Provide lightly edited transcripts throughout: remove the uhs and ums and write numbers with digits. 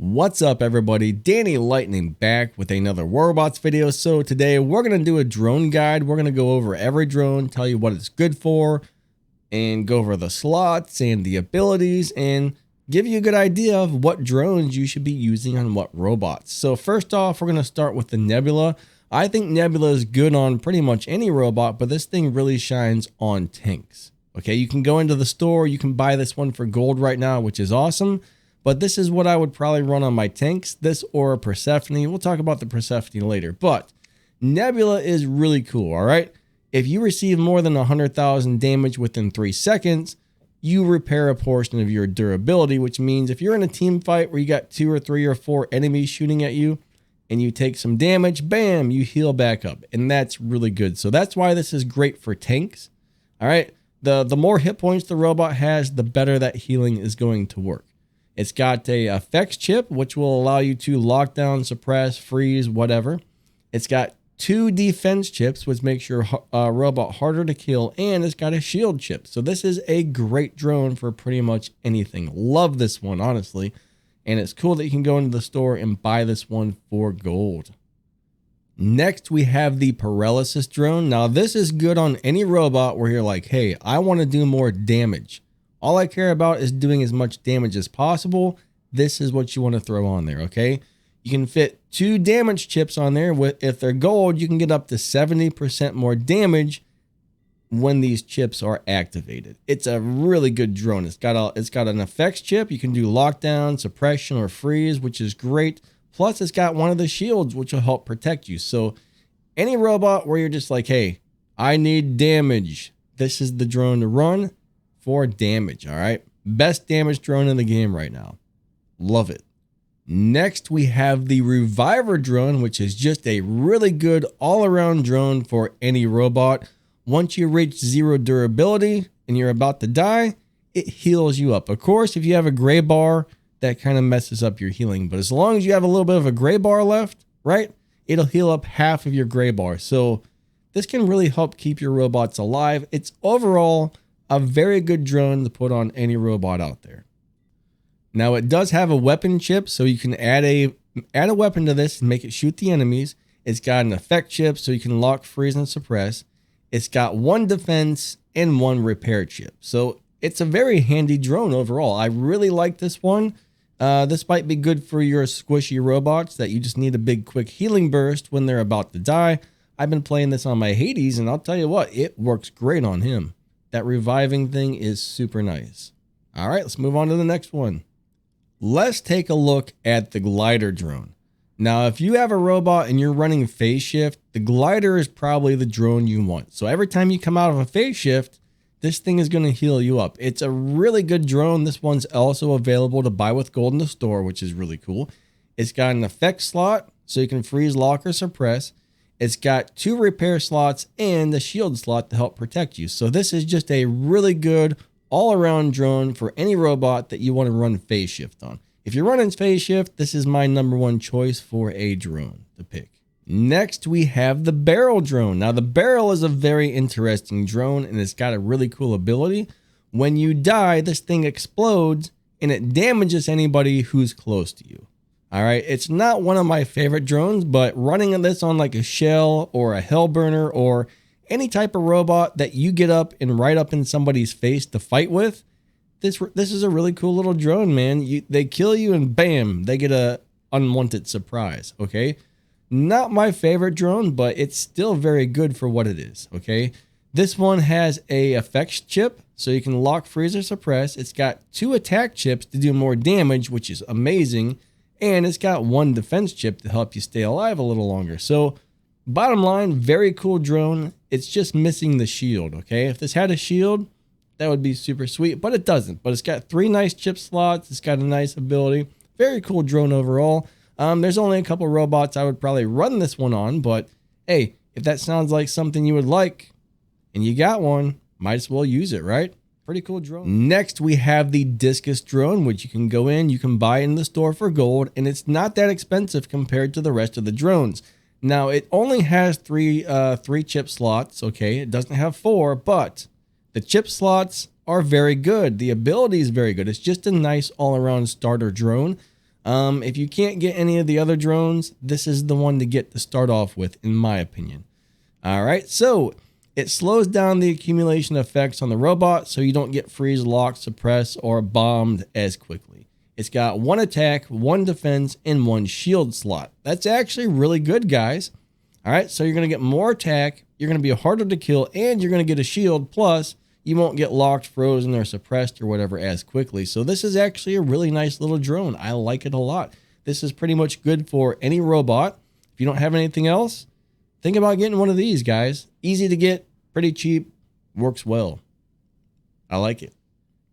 What's up everybody, Danny Lightning back with another Robots video. So today we're going to do a drone guide. We're going to go over every drone, tell you what it's good for, and go over the slots and the abilities, and give you a good idea of what drones you should be using on what robots. So first off, we're going to start with the Nebula. I think Nebula is good on pretty much any robot, but this thing really shines on tanks. Okay, you can go into the store, you can buy this one for gold right now, which is awesome. But this is what I would probably run on my tanks, this or a Persephone. We'll talk about the Persephone later, but Nebula is really cool, all right? If you receive more than 100,000 damage within 3 seconds, you repair a portion of your durability, which means if you're in a team fight where you got 2 or 3 or 4 enemies shooting at you and you take some damage, bam, you heal back up, and that's really good. So that's why this is great for tanks, all right? The more hit points the robot has, the better that healing is going to work. It's got a effects chip, which will allow you to lock down, suppress, freeze, whatever. It's got 2 defense chips, which makes your robot harder to kill, and it's got a shield chip. So this is a great drone for pretty much anything. Love this one, honestly. And it's cool that you can go into the store and buy this one for gold. Next, we have the paralysis drone. Now, this is good on any robot where you're like, hey, I want to do more damage. All I care about is doing as much damage as possible. This is what you want to throw on there, okay? You can fit 2 damage chips on there. If they're gold, you can get up to 70% more damage when these chips are activated. It's a really good drone. It's got an effects chip. You can do lockdown, suppression, or freeze, which is great. Plus, it's got one of the shields, which will help protect you. So any robot where you're just like, hey, I need damage, this is the drone to run for damage, all right? Best damage drone in the game right now. Love it. Next, we have the Reviver drone, which is just a really good all-around drone for any robot. Once you reach 0 durability and you're about to die, it heals you up. Of course, if you have a gray bar, that kind of messes up your healing. But as long as you have a little bit of a gray bar left, right, it'll heal up half of your gray bar. So this can really help keep your robots alive. It's overall a very good drone to put on any robot out there. Now it does have a weapon chip, so you can add a weapon to this and make it shoot the enemies. It's got an effect chip, so you can lock, freeze, and suppress. It's got 1 defense and 1 repair chip. So it's a very handy drone overall. I really like this one. This might be good for your squishy robots that you just need a big quick healing burst when they're about to die. I've been playing this on my Hades, and I'll tell you what, it works great on him. That reviving thing is super nice. All right, let's move on to the next one. Let's take a look at the glider drone. Now, if you have a robot and you're running phase shift, the glider is probably the drone you want. So every time you come out of a phase shift, this thing is going to heal you up. It's a really good drone. This one's also available to buy with gold in the store, which is really cool. It's got an effect slot, so you can freeze, lock, or suppress. It's got 2 repair slots and the shield slot to help protect you. So this is just a really good all-around drone for any robot that you want to run phase shift on. If you're running phase shift, this is my #1 choice for a drone to pick. Next, we have the barrel drone. Now, the barrel is a very interesting drone, and it's got a really cool ability. When you die, this thing explodes, and it damages anybody who's close to you. All right, it's not one of my favorite drones, but running this on like a shell or a hellburner or any type of robot that you get up and right up in somebody's face to fight with, this is a really cool little drone, man. They kill you and bam, they get a unwanted surprise, okay? Not my favorite drone, but it's still very good for what it is, okay? This one has a effects chip, so you can lock, freeze, or suppress. It's got 2 attack chips to do more damage, which is amazing. And it's got 1 defense chip to help you stay alive a little longer. So bottom line, very cool drone. It's just missing the shield, okay? If this had a shield, that would be super sweet, but it doesn't. But it's got 3 nice chip slots. It's got a nice ability. Very cool drone overall. There's only a couple robots I would probably run this one on, but hey, if that sounds like something you would like and you got one, might as well use it, right? Pretty cool drone. Next, we have the discus drone, which you can go in, you can buy in the store for gold, and it's not that expensive compared to the rest of the drones. Now, it only has 3 chip slots, okay? It doesn't have 4, but the chip slots are very good. The ability is very good. It's just a nice all-around starter drone. If you can't get any of the other drones, this is the one to get to start off with, in my opinion. All right, so it slows down the accumulation effects on the robot so you don't get freeze, locked, suppressed, or bombed as quickly. It's got 1 attack, 1 defense, and 1 shield slot. That's actually really good, guys. All right, so you're going to get more attack, you're going to be harder to kill, and you're going to get a shield, plus you won't get locked, frozen, or suppressed or whatever as quickly. So this is actually a really nice little drone. I like it a lot. This is pretty much good for any robot. If you don't have anything else, think about getting one of these, guys. Easy to get, pretty cheap, works well. I like it.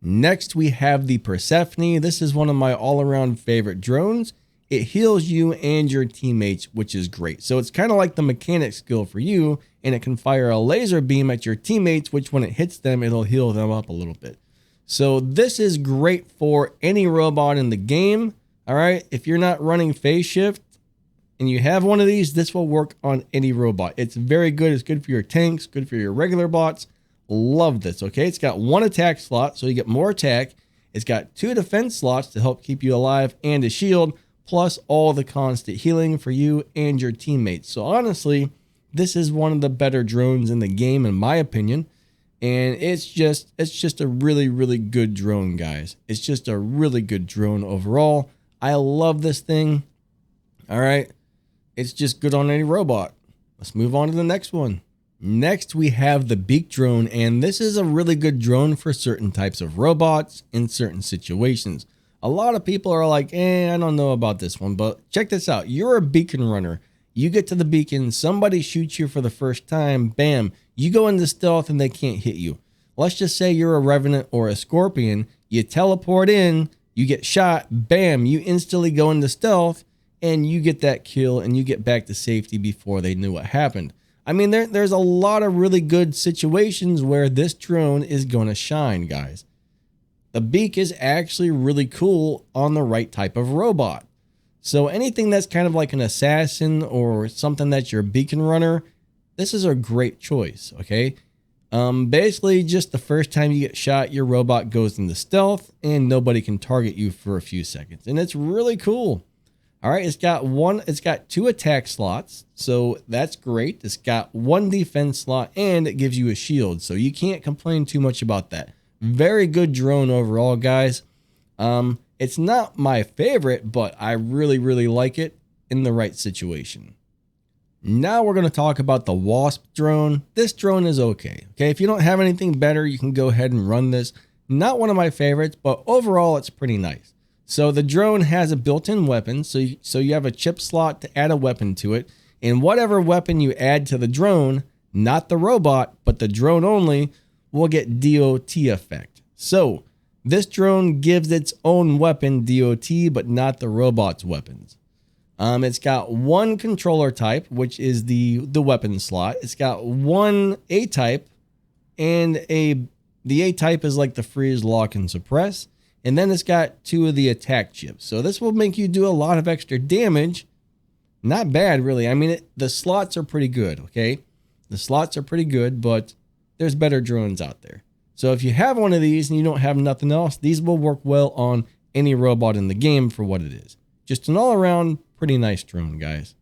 Next, we have the Persephone. This is one of my all-around favorite drones. It heals you and your teammates, which is great. So it's kind of like the mechanic skill for you, and it can fire a laser beam at your teammates, which when it hits them, it'll heal them up a little bit. So this is great for any robot in the game. All right, if you're not running phase shift and you have one of these, this will work on any robot. It's very good. It's good for your tanks, good for your regular bots. Love this, okay? It's got 1 attack slot, so you get more attack. It's got 2 defense slots to help keep you alive and a shield, plus all the constant healing for you and your teammates. So honestly, this is one of the better drones in the game, in my opinion. And it's just a really, really good drone, guys. It's just a really good drone overall. I love this thing. All right. It's just good on any robot. Let's move on to the next one. Next, we have the beak drone, and this is a really good drone for certain types of robots in certain situations. A lot of people are like, I don't know about this one, but check this out. You're a beacon runner. You get to the beacon, somebody shoots you for the first time, bam, you go into stealth and they can't hit you. Let's just say you're a revenant or a scorpion, you teleport in, you get shot, bam, you instantly go into stealth and you get that kill and you get back to safety before they knew what happened. I mean, there's a lot of really good situations where this drone is going to shine, guys. The beak is actually really cool on the right type of robot. So anything that's kind of like an assassin or something that's your beacon runner, this is a great choice, okay? Basically, just the first time you get shot, your robot goes into stealth and nobody can target you for a few seconds. And it's really cool. All right, it's got 2 attack slots, so that's great. It's got 1 defense slot and it gives you a shield, so you can't complain too much about that. Very good drone overall, guys. It's not my favorite, but I really, really like it in the right situation. Now we're going to talk about the wasp drone. This drone is okay. Okay, if you don't have anything better, you can go ahead and run this. Not one of my favorites, but overall it's pretty nice. So the drone has a built-in weapon, so you have a chip slot to add a weapon to it, and whatever weapon you add to the drone, not the robot, but the drone only, will get DOT effect. So this drone gives its own weapon DOT, but not the robot's weapons. It's got 1 controller type, which is the weapon slot. It's got 1 A type, and the A type is like the freeze, lock, and suppress. And then it's got 2 of the attack chips. So this will make you do a lot of extra damage. Not bad, really. I mean, the slots are pretty good, okay? The slots are pretty good, but there's better drones out there. So if you have one of these and you don't have nothing else, these will work well on any robot in the game for what it is. Just an all-around pretty nice drone, guys.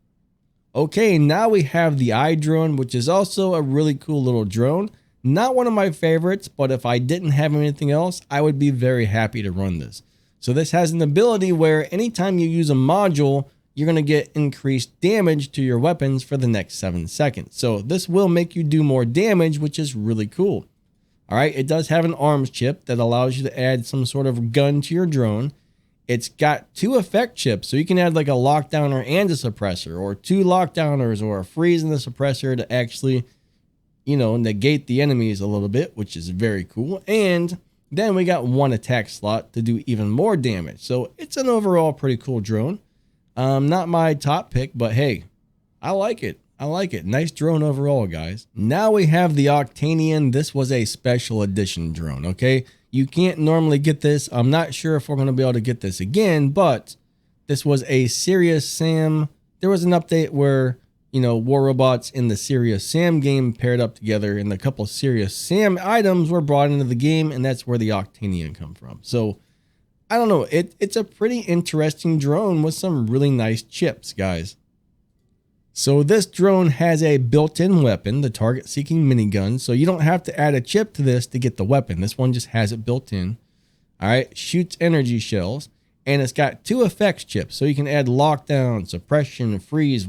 Okay, now we have the eye drone, which is also a really cool little drone. Not one of my favorites, but if I didn't have anything else, I would be very happy to run this. So this has an ability where anytime you use a module, you're going to get increased damage to your weapons for the next 7 seconds. So this will make you do more damage, which is really cool. All right, it does have an arms chip that allows you to add some sort of gun to your drone. It's got 2 effect chips, so you can add like a lockdowner and a suppressor, or 2 lockdowners or a freeze and a suppressor to actually, negate the enemies a little bit, which is very cool. And then we got 1 attack slot to do even more damage. So it's an overall pretty cool drone. Not my top pick, but hey, I like it. I like it. Nice drone overall, guys. Now we have the Octanian. This was a special edition drone, okay? You can't normally get this. I'm not sure if we're going to be able to get this again, but this was a Serious Sam. There was an update where, War Robots in the Serious Sam game paired up together, and a couple of Serious Sam items were brought into the game, and that's where the Octanian come from. So I don't know. It's a pretty interesting drone with some really nice chips, guys. So this drone has a built-in weapon, the target-seeking minigun. So you don't have to add a chip to this to get the weapon. This one just has it built in. All right, shoots energy shells, and it's got 2 effects chips. So you can add lockdown, suppression, freeze,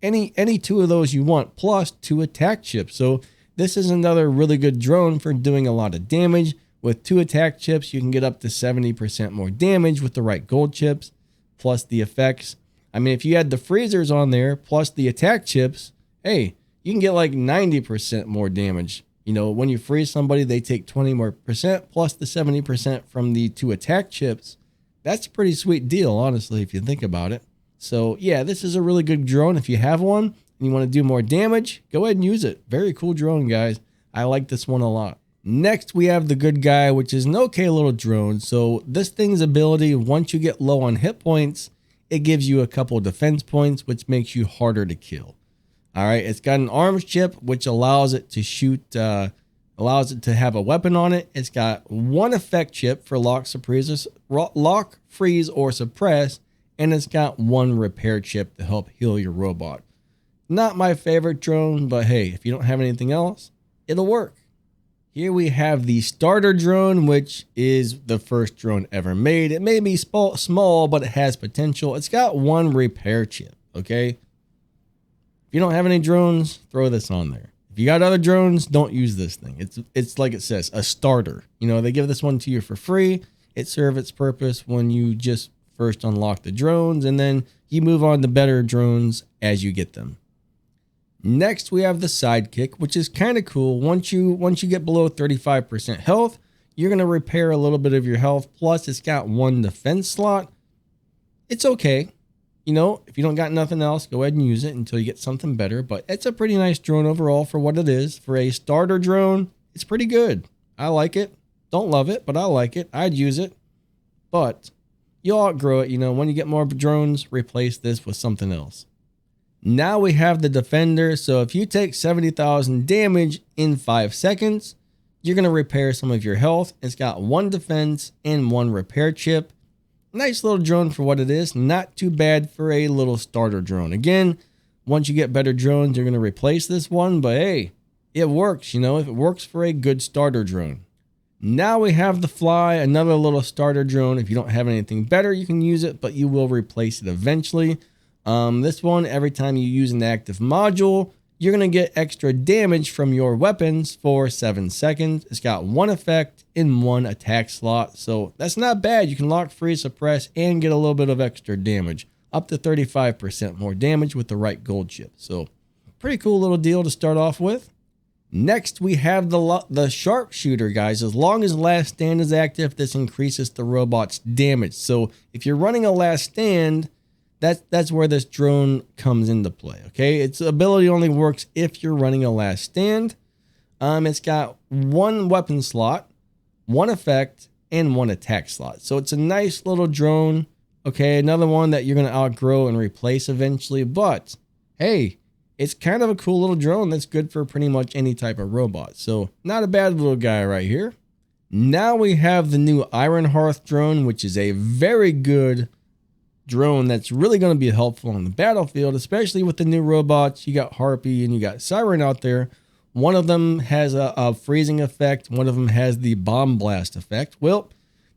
any 2 of those you want, plus 2 attack chips. So this is another really good drone for doing a lot of damage. With 2 attack chips, you can get up to 70% more damage with the right gold chips, plus the effects. I mean, if you had the freezers on there, plus the attack chips, hey, you can get like 90% more damage. You know, when you freeze somebody, they take 20 more percent, plus the 70% from the 2 attack chips. That's a pretty sweet deal, honestly, if you think about it. So yeah, this is a really good drone. If you have one and you want to do more damage, go ahead and use it. Very cool drone, guys. I like this one a lot. Next, we have the good guy, which is an okay little drone. So this thing's ability, once you get low on hit points, it gives you a couple defense points, which makes you harder to kill. All right, it's got an arms chip, which allows it to shoot, allows it to have a weapon on it. It's got 1 effect chip for lock, freeze, or suppress, and it's got 1 repair chip to help heal your robot. Not my favorite drone, but hey, if you don't have anything else, it'll work. Here we have the starter drone, which is the first drone ever made. It may be small, but it has potential. It's got 1 repair chip, okay? If you don't have any drones, throw this on there. If you got other drones, don't use this thing. It's like it says, a starter. You know, they give this one to you for free. It serves its purpose when you just first unlock the drones, and then you move on to better drones as you get them. Next, we have the sidekick, which is kind of cool. Once you get below 35% health, you're going to repair a little bit of your health. Plus, it's got 1 defense slot. It's okay. You know, if you don't got nothing else, go ahead and use it until you get something better. But it's a pretty nice drone overall for what it is. For a starter drone, it's pretty good. I like it. Don't love it, but I like it. I'd use it. But you'll outgrow it. You know, when you get more drones, replace this with something else. Now we have the defender. So if you take 70,000 damage in 5 seconds, you're going to repair some of your health. It's got 1 defense and 1 repair chip. Nice little drone for what it is. Not too bad for a little starter drone. Again, once you get better drones, you're going to replace this one. But hey, it works. You know, if it works for a good starter drone. Now we have the fly, another little starter drone. If you don't have anything better, you can use it, but you will replace it eventually. This one, every time you use an active module, you're going to get extra damage from your weapons for 7 seconds. It's got 1 effect in 1 attack slot. So that's not bad. You can lock, freeze, suppress, and get a little bit of extra damage. Up to 35% more damage with the right gold chip. So pretty cool little deal to start off with. Next, we have the sharpshooter, guys. As long as last stand is active, this increases the robot's damage. So if you're running a last stand, that's where this drone comes into play, okay? Its ability only works if you're running a last stand. It's got 1 weapon slot, 1 effect, and 1 attack slot. So it's a nice little drone, okay? Another one that you're going to outgrow and replace eventually. But, hey, it's kind of a cool little drone that's good for pretty much any type of robot. So not a bad little guy right here. Now we have the new ironhearth drone, which is a very good drone that's really going to be helpful on the battlefield, especially with the new robots. You got Harpy and you got Siren out there. One of them has a freezing effect. One of them has the bomb blast effect. Well,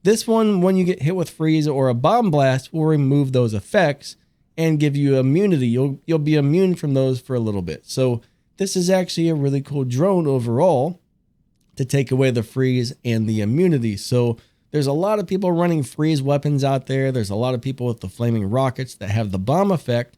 this one, when you get hit with freeze or a bomb blast, will remove those effects and give you immunity. You'll be immune from those for a little bit. So this is actually a really cool drone overall to take away the freeze and the immunity. So there's a lot of people running freeze weapons out there. There's a lot of people with the flaming rockets that have the bomb effect.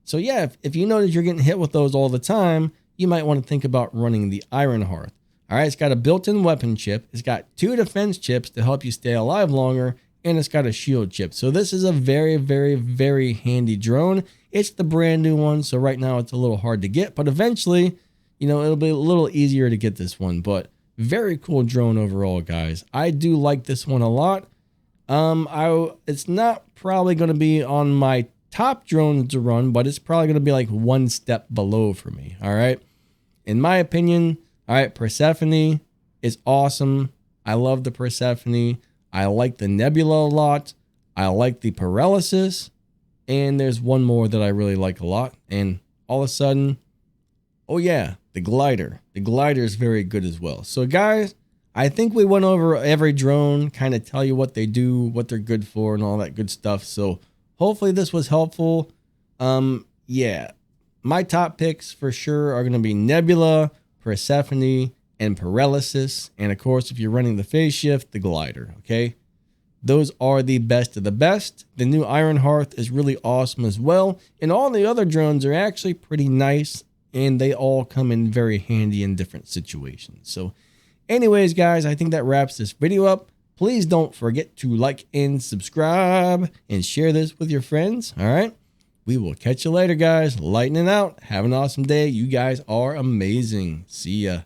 So yeah, if you notice you're getting hit with those all the time, you might want to think about running the ironhearth. All right, it's got a built-in weapon chip. It's got 2 defense chips to help you stay alive longer, and it's got a shield chip. So this is a very, very, very handy drone. It's the brand new one, so right now it's a little hard to get, but eventually, you know, it'll be a little easier to get this one. But very cool drone overall, guys. I do like this one a lot. It's not probably going to be on my top drones to run, but it's probably going to be like 1 step below for me. All right. In my opinion, all right, Persephone is awesome. I love the Persephone. I like the nebula a lot. I like the paralysis. And there's one more that I really like a lot. And all of a sudden, oh yeah, the glider. The glider is very good as well. So guys, I think we went over every drone, kind of tell you what they do, what they're good for, and all that good stuff. So hopefully this was helpful. Yeah, my top picks for sure are going to be Nebula, Persephone, and Paralysis. And of course, if you're running the phase shift, the glider, okay? Those are the best of the best. The new Ironhearth is really awesome as well. And all the other drones are actually pretty nice, and they all come in very handy in different situations. So anyways, guys, I think that wraps this video up. Please don't forget to like and subscribe and share this with your friends. All right. We will catch you later, guys. Lightning out. Have an awesome day. You guys are amazing. See ya.